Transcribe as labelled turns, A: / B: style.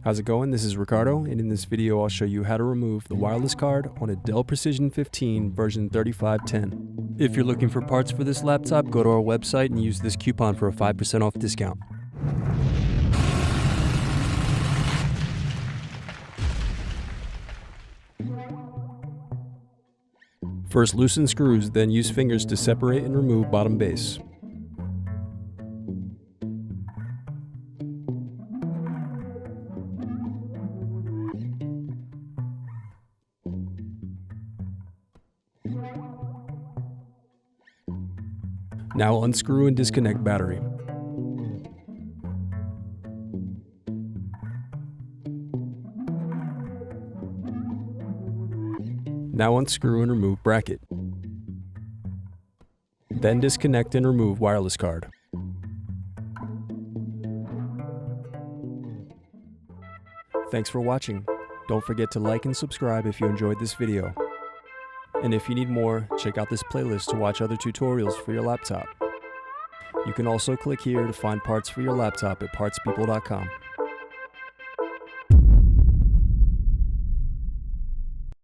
A: How's it going? This is Ricardo, and in this video I'll show you how to remove the wireless card on a Dell Precision 15 version 3510. If you're looking for parts for this laptop, go to our website and use this coupon for a 5% off discount. First loosen screws, then use fingers to separate and remove bottom base. Now unscrew and disconnect battery. Now unscrew and remove bracket. Then disconnect and remove wireless card. Thanks for watching. Don't forget to like and subscribe if you enjoyed this video. And if you need more, check out this playlist to watch other tutorials for your laptop. You can also click here to find parts for your laptop at partspeople.com.